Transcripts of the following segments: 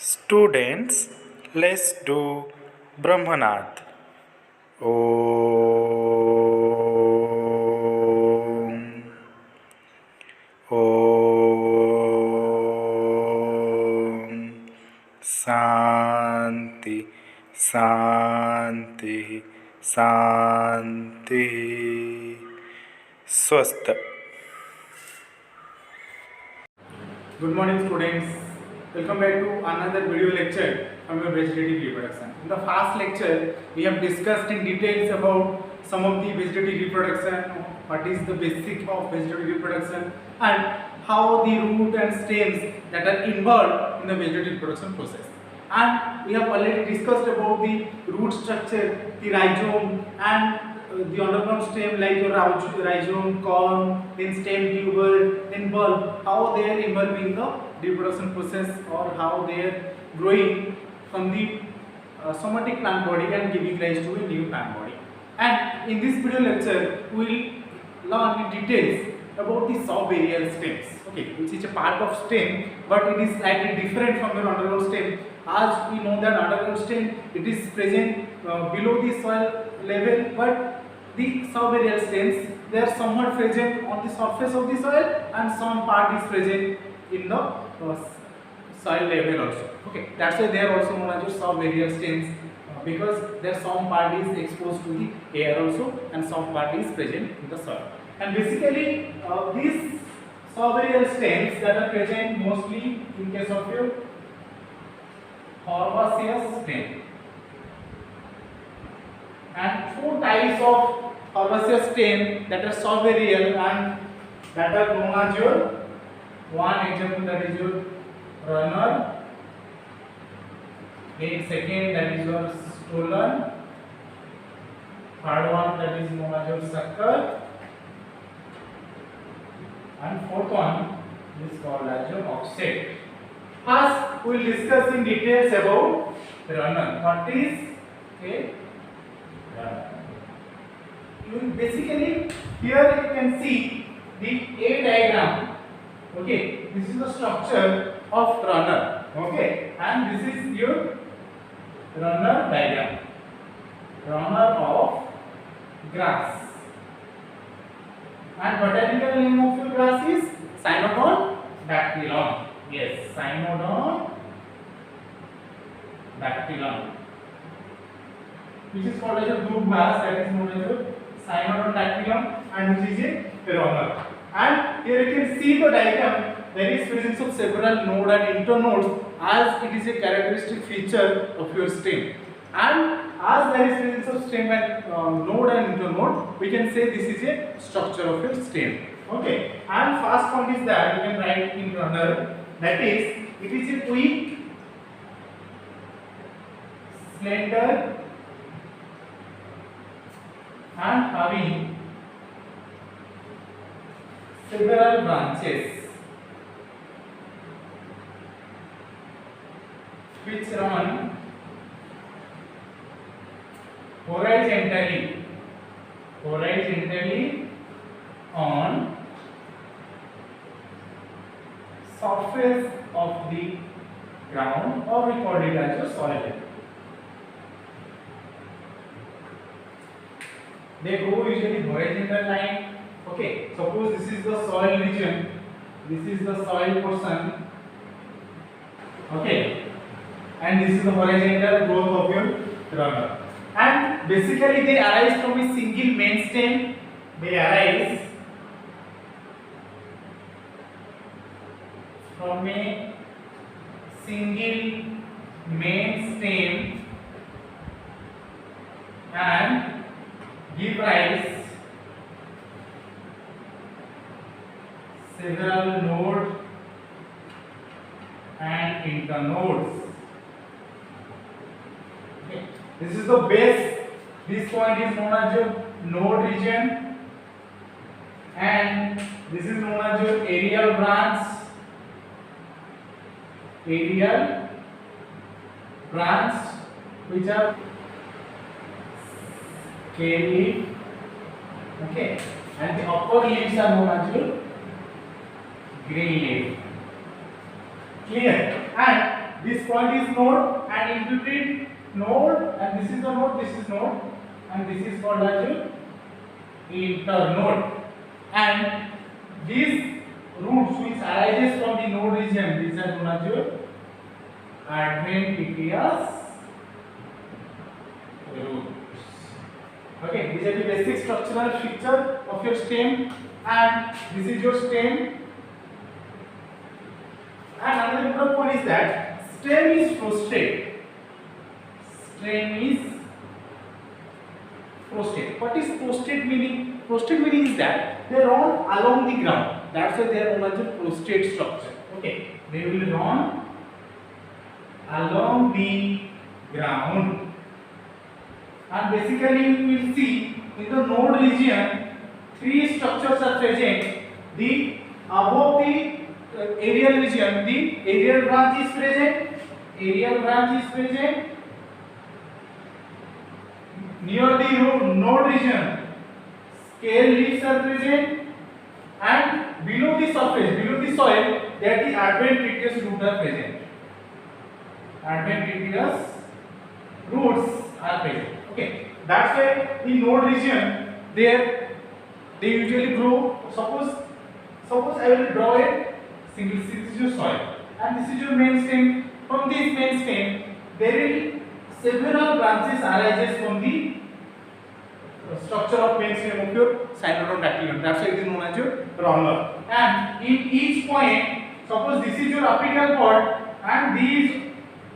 Students, let's do Brahmanath. Om. Om. Santi, Santi, Santi. Swasth. Good morning, students. Welcome back to another video lecture from your vegetative reproduction. In the past lecture, we have discussed in details about some of the vegetative reproduction, what is the basic of vegetative reproduction, and how the root and stems that are involved in the vegetative reproduction process. And we have already discussed about the root structure, the rhizome, and the underground stem like your rhizome, corm, then stem, tuber, then bulb, how they are involved in the reproduction process or how they are growing from the somatic plant body and giving rise to a new plant body. And in this video lecture, we will learn in details about the subaerial stems, okay, which is a part of stem, but it is slightly different from your underground stem. As we know that underground stem, it is present below the soil level, but the subaerial stems, they are somewhat present on the surface of the soil and some part is present in the soil level also. Okay, that's why they are also known as subaerial stems because their some part is exposed to the air also and some part is present in the soil. And basically these subaerial stems that are present mostly in case of your herbaceous stem. And two types of herbaceous stem that are subaerial and that are known as your one example, that is your runner, then second that is your stolon, third one that is known as your sucker, and fourth one is called as your offset. First we will discuss in details about runner. What is a runner? Basically here you can see the A diagram. Okay, this is the structure of runner. Okay, and this is your runner diagram. Runner of grass. And botanical name of your grass is Cynodon dactylon. Yes, Cynodon dactylon, which is called as a brook grass, that is known as a Cynodon dactylon, and which is a runner. And here you can see the diagram, there is presence of several node and internodes as it is a characteristic feature of your stem. And as there is presence of stem and node and internode, we can say this is a structure of your stem. Okay, and first point is that you can write in runner, that is it is a weak, slender and having several branches which run horizontally on surface of the ground, or we call it as a soil. They grow usually horizontal line. Okay, suppose this is the soil region, this is the soil portion. Okay, and this is the horizontal growth of your runner. And basically they arise from a single main stem. They arise from a single main stem and give rise several nodes and internodes. Okay. This is the base. This point is known as your node region, and this is known as your aerial branch. Aerial branch, which are scale leaf. Okay, and the upper leaves are known as your green leaf. Clear? And this point is node, and in between node and this is the node, this is node, and this is called as a internode. And these roots which arises from the node region, these are known as your adventitious roots. Okay, these are the basic structural feature of your stem, and this is your stem. And another important point is that stem is prostate. Stem is prostate. What is prostate meaning? Prostate meaning is that they run along the ground. That's why they are known as a prostate structure. Okay, they will run along the ground. And basically you will see in the node region, three structures are present. The above the aerial region, the aerial branch is present. Aerial branch is present. Near the node region, scale leaves are present, and below the surface, below the soil, there the adventitious roots are present. Adventitious roots are present. Okay, that's why the node region there they usually grow. Suppose I will draw a single. This is your soil, and this is your main stem. From this main stem, there will several branches arises from the structure of main stem of your Cynodon dactylon. That's why it is known as your runner. And in each point, suppose this is your apical cord, and these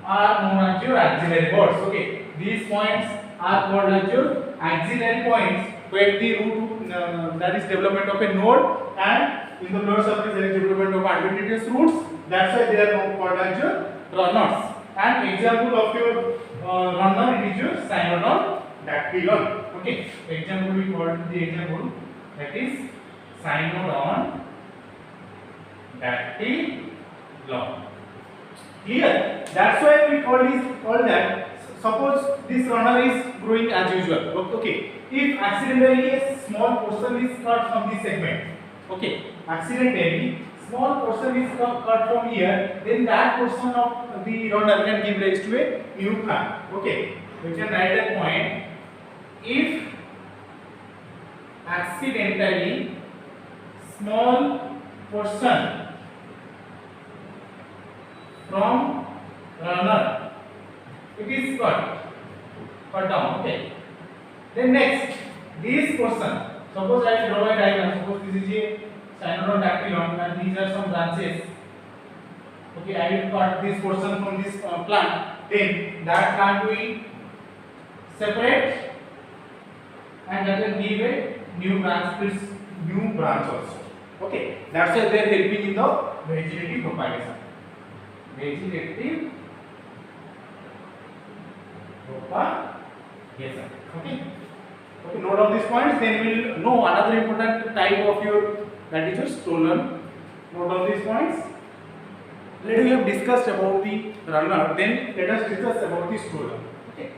are known as your axillary cords. Okay, these points are called as your axillary points, where the root that is development of a node, and in the blood surface there is development of adventitious roots. That's why they are now called as your runners. And example of your runner, it is your Cynodon dactylon. Okay, example we called the example that is Cynodon dactylon. Clear? That's why we call that. Suppose this runner is growing as usual. Okay, if accidentally a small portion is cut from this segment, okay, accidentally small portion is cut from here, then that portion of the runner can give rise to a new plant. Okay, we can write that point. If accidentally small portion from runner it is cut down. Okay, then next this portion, suppose I draw a diagram. Suppose this is a Cynodon dactylon and these are some branches. Okay, I will cut this portion from this plant, then that plant will separate and that will give a new branch also. Okay, that's why they are helping in the vegetative propagation. Vegetative propagation. Okay. Okay, note down these points. Then we will know another important type of your, that is your stolon. Note down these points. Let we have discussed about the runner. Then let us discuss about the stolon. Okay.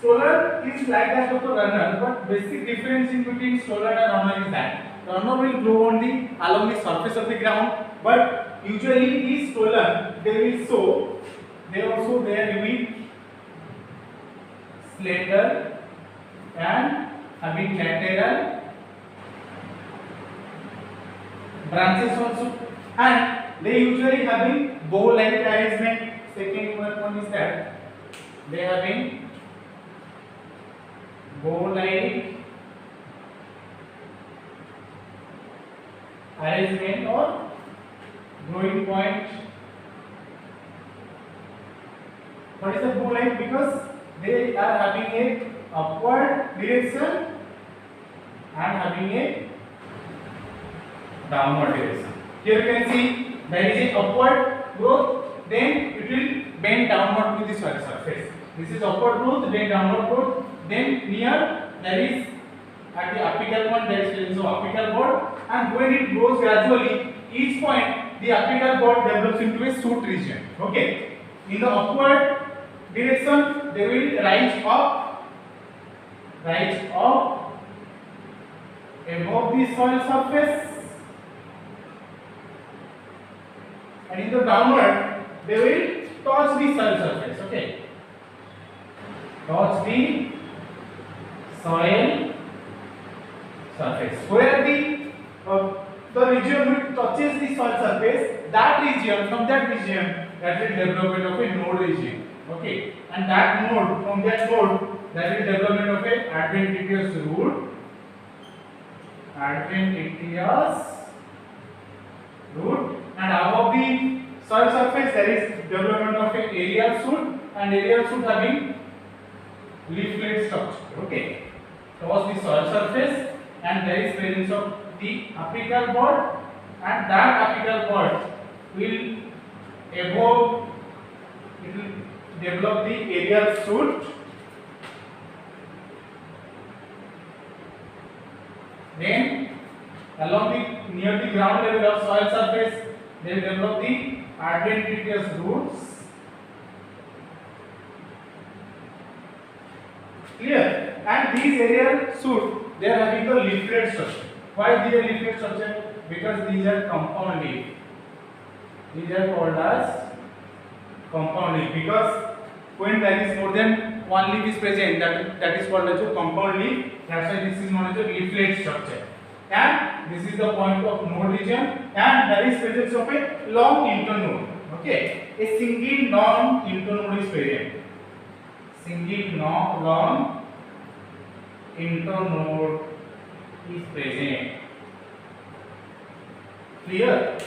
Stolon is like that of the runner, but basic difference in between stolon and runner is that runner will grow on along the surface of the ground, but usually the stolon they also there will slender and having lateral branches also, and they usually having bow-like arrangement. Second one is that they having bow-like arrangement or growing point. What is the bow-like? Because they are having a upward direction and having a downward direction. Here you can see there is a upward growth, then it will bend downward to the soil surface. This is upward growth, then downward growth, then near there is at the apical point there is also apical board, and when it grows gradually, each point the apical board develops into a shoot region. Okay, in the upward direction they will rise up above the soil surface, and in the downward they will touch the soil surface. Okay, touch the soil surface. Where the region which touches the soil surface, that region, from that region, that is development of a node region. Okay, and that node, from that node, that is development of a adventitious root. Adventitious root, and above the soil surface there is development of a aerial shoot, and aerial shoot having leaflet structure. Okay, towards the soil surface, and there is presence of the apical bud, and that apical bud will evolve, it will develop the aerial shoot. Then along the near the ground level of soil surface, they will develop the adventitious roots. Clear? And these aerial shoot, they are having the leaflet structure. Why they are leaflet structure? Because these are compound leaf. These are called as compound leaf, because when there is more than one leaf is present, that is called as a compound leaf. That's why this is known as a leaflet structure. And this is the point of node region, and there is presence of a long internode. Okay, a single long internode is present. Long internode is present. Clear?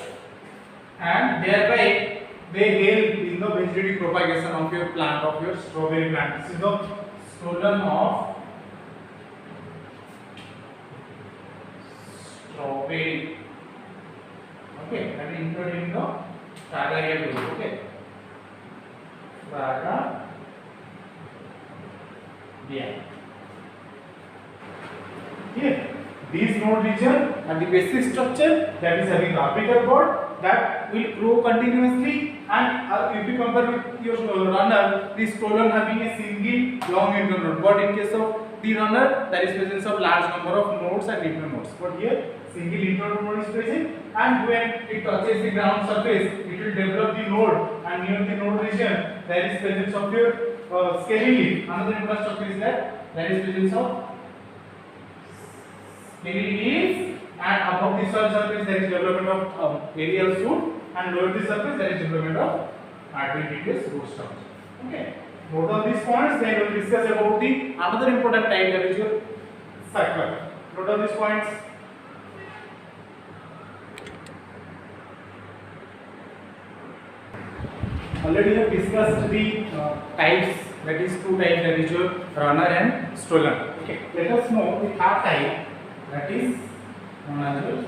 And thereby they help in the vegetative propagation of your plant, of your strawberry plant. This is the stolon of strawberry. Okay, that is included in the Fragaria group. Okay, Fragaria. Here, these node region and the basic structure that is having the apical bud that will grow continuously, and if you compare with your runner, this colon having a single long internode. But in case of the runner, there is presence of large number of nodes and lymph nodes. But here, single internode is present, and when it touches the ground surface, it will develop the node, and near the node region, there is presence of your scaly leaf. Another important structure is that there is presence of scaly leaves, and above the soil surface there is development of aerial shoot, and below the surface there is development of adventitious root structure. Okay. Note on these points, then we will discuss about the another important type, that is your sucker. Note on these points. Already we have discussed the types, that is two types, that is your runner and stolen. Okay, let us know the third type, that is known as your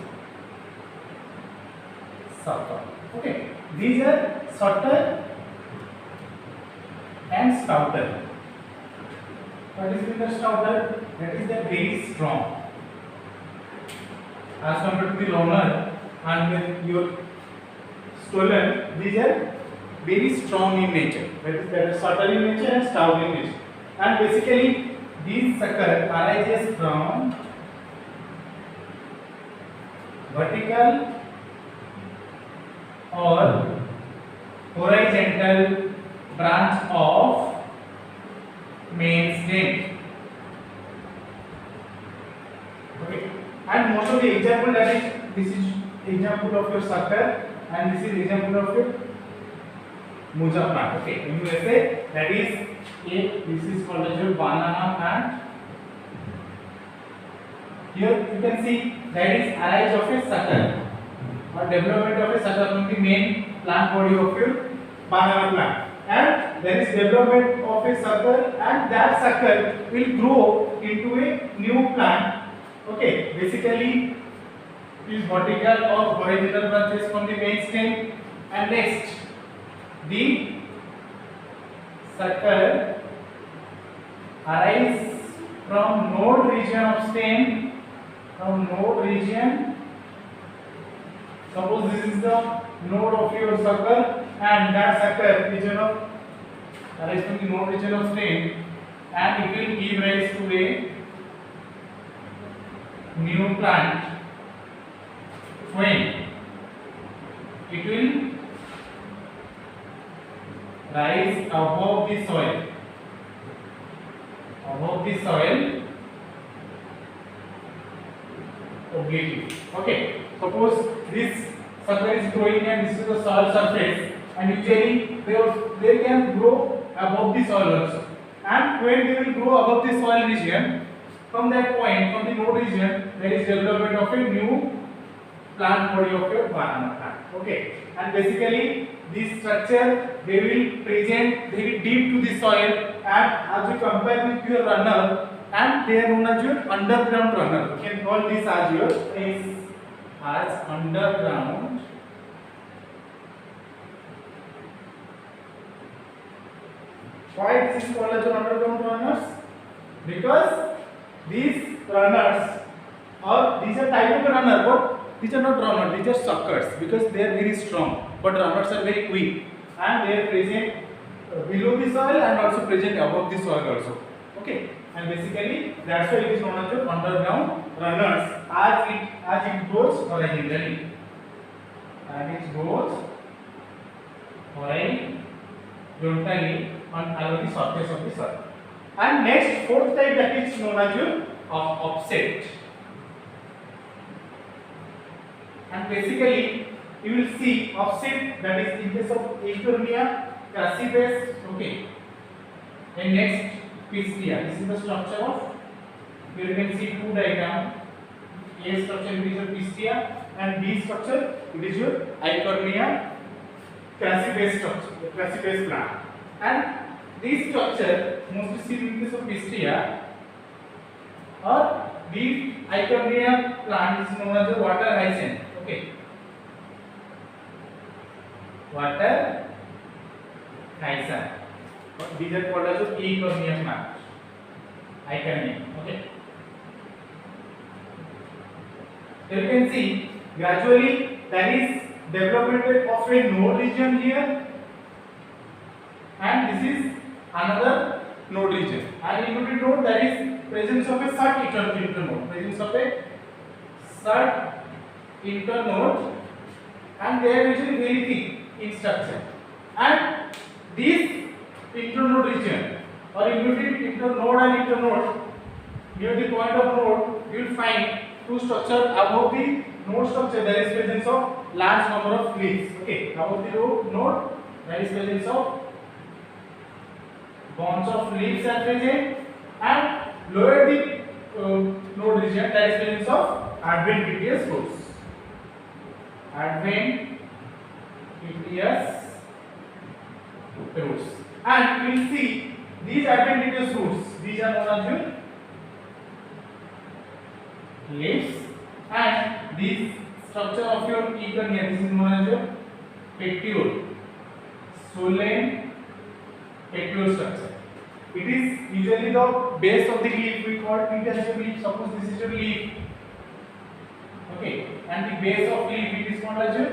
sucker. Okay, these are sucker and stouter. What is the stouter? That is the very strong as compared to the runner, and with your stolen, these are very strong in nature. That is subtle in nature and stout in nature. And basically, these sucker arises from vertical or horizontal branch of main stem. Okay. And most of the example, that is, this is example of your sucker, and this is example of your Muja plant. Okay, when you say that is this is called as your banana plant. Here you can see that is arise of a sucker or development of a sucker from the main plant body of your banana plant, and there is development of a sucker, and that sucker will grow into a new plant. Okay, basically is vertical or horizontal branches from the main stem, and next the sucker arise from node region of stem, from node region. Suppose this is the node of your sucker, and that sucker region of arise from the node region of stem, and it will give rise to a new plant when it will rise above the soil. Above the soil obliquely. Okay. Suppose this sucker is growing and this is the soil surface, and usually they can grow above the soil also. And when they will grow above the soil region, from that point, from the node region, there is development of a new plant body of your banana plant. Okay. And basically this structure they will present very deep to the soil, and as you compare with your runner, and they are known as your underground runner. You can call this as your as underground Why this is called as underground runners? Because these runners, or these are type of runner, but these are not runners, these are suckers, because they are very strong, but runners are very weak, and they are present below the soil and also present above the soil also. Okay, and basically that's why it is known as the underground runners, as it goes horizontally, and it goes horizontally along the surface of the soil. And next, fourth type, that is known as your offset. And basically you will see offset, that is in case of Eichhornia crassipes. Okay, and next Pistia. This is the structure of, here you can see two diagram. A structure it is your Pistia, and B structure it is your Eichhornia crassipes structure, crassipes plant. And this structure mostly seen in case of Pistia, or the Eichhornia plant is known as the water hyacinth. Okay, water hyacinth. These are called as the Eichhornia plant. Eichhornia. Okay. Here you can see gradually there is development of a node region here, and this is another node region. And in between node there is presence of a third internode. Presence of a third internode, and they are usually very thick in structure. And this internode region, or in between internode and internode, near the point of node, you will find two structures. Above the node structure there is presence of large number of leaves. Okay, above the node there is presence of bunch of leaves are present, and lower the node region there is presence of adventitious roots. Adventitious roots. And we will see these adventitious roots, these are known as your leaves, and this structure of your Eichhornia, this is known as your petiole, solen petiole structure. It is usually the base of the leaf. We call it as a leaf. Suppose this is your leaf. Okay, and the base of leaf it is called as your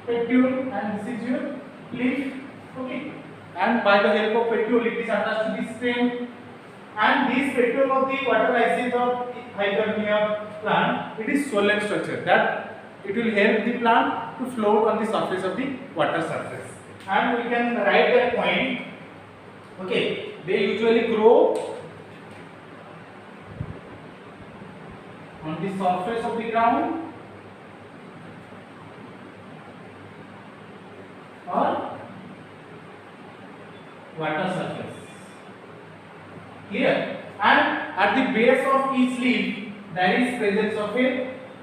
petiole, and this is your leaf. Okay, and by the help of petiole it is attached to the stem, and this petiole of the water hyacinth of Eichhornia plant, it is solen structure, that it will help the plant to float on the surface of the water surface. And we can write that point. Okay, they usually grow on the surface of the ground or water surface. Clear? And at the base of each leaf there is presence of a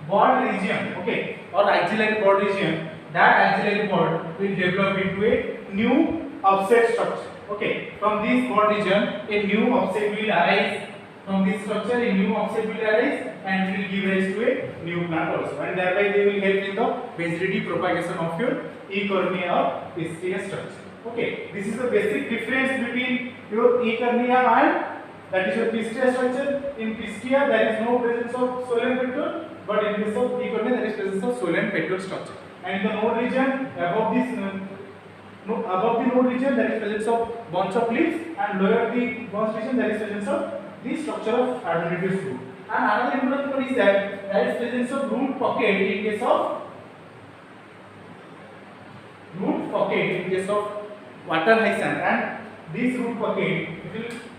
bud region. Okay, or axillary bud region. That axillary bud will develop into a new offset structure. Okay, from this bud region a new offset will arise. From this structure a new offset will arise and will give rise to a new plant also, and thereby they will help in the vegetative propagation of your Eichhornia or Pistia structure. Okay, this is the basic difference between your Eichhornia and that is your Pistia structure. In Pistia there is no presence of solen petiole, but in case of Eichhornia there is presence of solen petiole structure. And in the node region above this above the node region there is presence of bunch of leaves, and lower the bunch region there is presence of the structure of adventitious root. And another important point is that there is presence of root pocket in case of water hyacinth, and this root bucket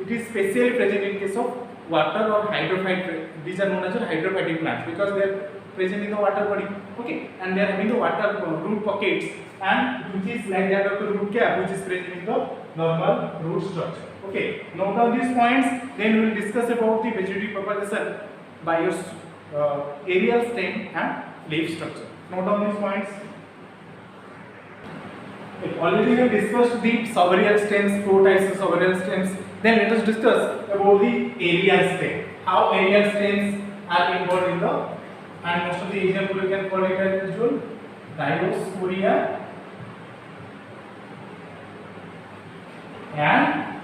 it is specially present in case of water or hydrophyte. These are known as hydrophytic plants because they are present in the water body. Okay, and they are having the water root pockets, and which is like that of the root cap, which is present in the normal root structure. Okay, note down these points. Then we will discuss about the vegetative propagation by your aerial stem and leaf structure. Note down these points. Okay, already we have discussed the subaerial stems, four types of subaerial stems. Then let us discuss about the aerial stem. How aerial stems are involved in the, and most of the example you can call it as usual Diosporidia and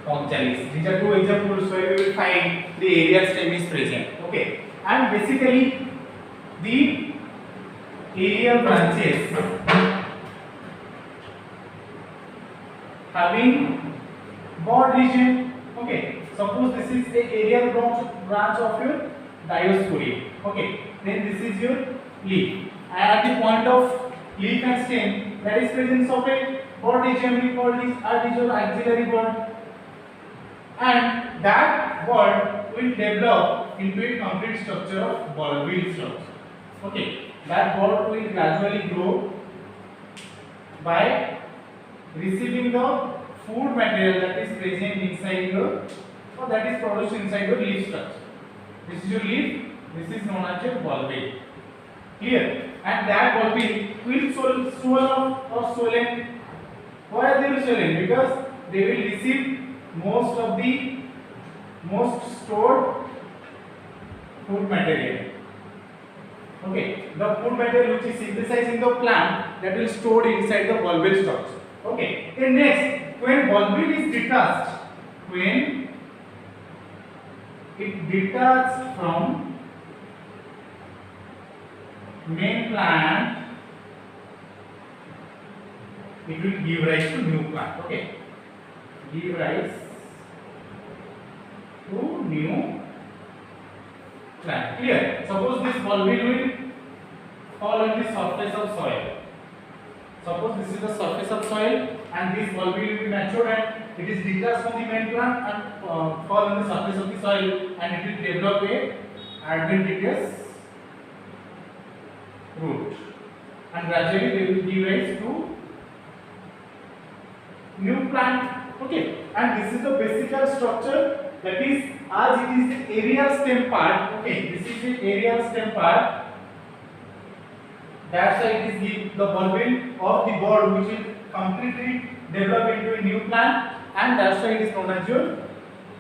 Oxalis. These are two examples where we will find the aerial stem is present. Okay, and basically the aerial branches having broad region. Okay, suppose this is a aerial branch of your Diosporidia. Okay, then this is your leaf, and at the point of leaf and stem there is presence of a broad region. We call this as your axillary bud, and that bud will develop into a complete structure of bulbil structure. Okay, that bud will gradually grow by receiving the food material that is present inside your, or that is produced inside your leaf structure. This is your leaf, this is known as your bulbil. Clear? And that bulbil will swell up or swollen. Why are they swollen? Because they will receive most stored food material. Okay, the food material which is synthesized in the plant, that will stored inside the bulbil structure. Okay, then next, when bulbil is detached, when it detaches from main plant, it will give rise to new plant. Okay, give rise to new plant. Clear? Suppose this bulbil will fall on the surface of soil. Suppose this is the surface of soil, and this bulbil will be matured and it is detached from the main plant and fall on the surface of the soil, and it will develop a adventitious root, and gradually they will give rise to new plant. Okay, and this is the basic structure, that is, as it is the aerial stem part. Okay, this is the aerial stem part. That's why it is the bulbil of the bud which will completely develop into a new plant, and that's why it is known as your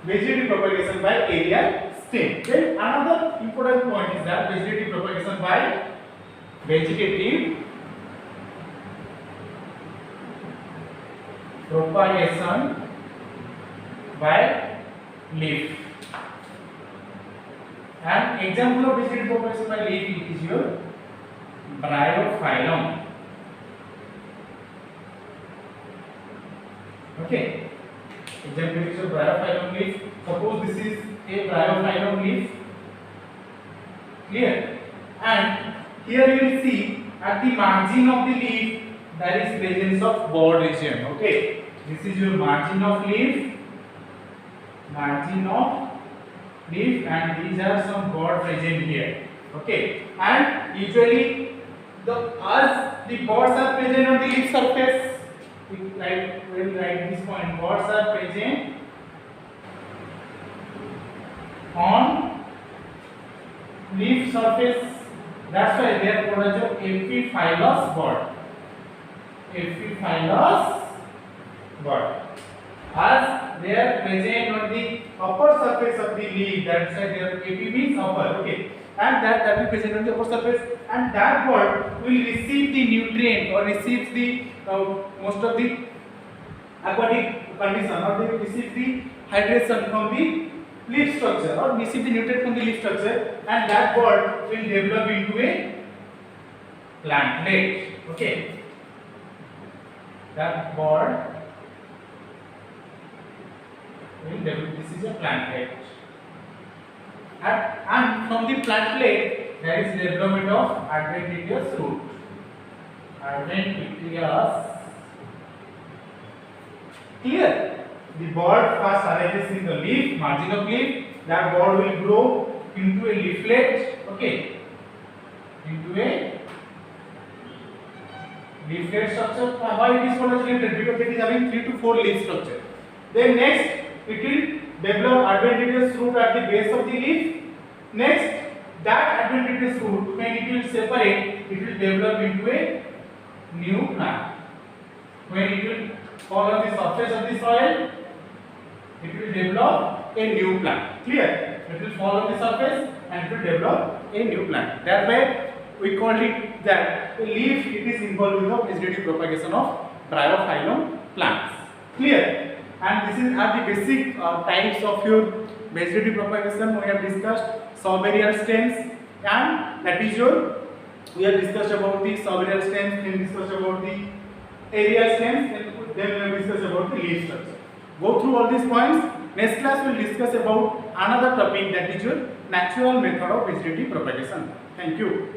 vegetative propagation by aerial stem. Then another important point is that vegetative propagation by leaf. And example of vegetative propagation by leaf is your Bryophyllum. Okay, example is your Bryophyllum leaf. Suppose this is a Bryophyllum leaf. Clear? And here you will see at the margin of the leaf there is presence of bud region. Okay, this is your margin of leaf, and these are some bud present here. Okay, and usually as the buds are present on the leaf surface, we will write this point. Buds are present on leaf surface. That's why they are called as epiphyllous bud. Epiphyllous bud. As they are present on the upper surface of the leaf, that's why their epi means upper. Okay, and that will present on the upper surface, and that bud will receive the nutrient or receives the most of the aquatic condition, or they will receive the hydration from the leaf structure, or receive the nutrient from the leaf structure, and that bud will develop into a plantlet. Okay, that bud will develop. This is a plantlet, and from the plantlet there is development of adventitious root. Adventitious Clear? The bud first arises in the leaf, margin of leaf. That bud will grow into a leaflet. Okay, into a leaflet structure. Why it is called as leaflet? Because it is having 3 to 4 leaf structure. Then next, it will develop adventitious root at the base of the leaf. Next, that adventitious root, when it will separate, it will develop into a new plant. When it will fall on the surface of the soil, it will develop a new plant. Clear? It will fall on the surface and it will develop a new plant. That way, we called it that a leaf, it is involved with the vegetative propagation of bryophyllum plants. Clear? And this is are the basic types of your vegetative propagation. We have discussed subaerial stems, and that is your, we have discussed about the subaerial stems, then discussed about the aerial stems, then we have discussed about the leaf structure. Go through all these points. Next class we will discuss about another topic, that is your natural method of vegetative propagation. Thank you.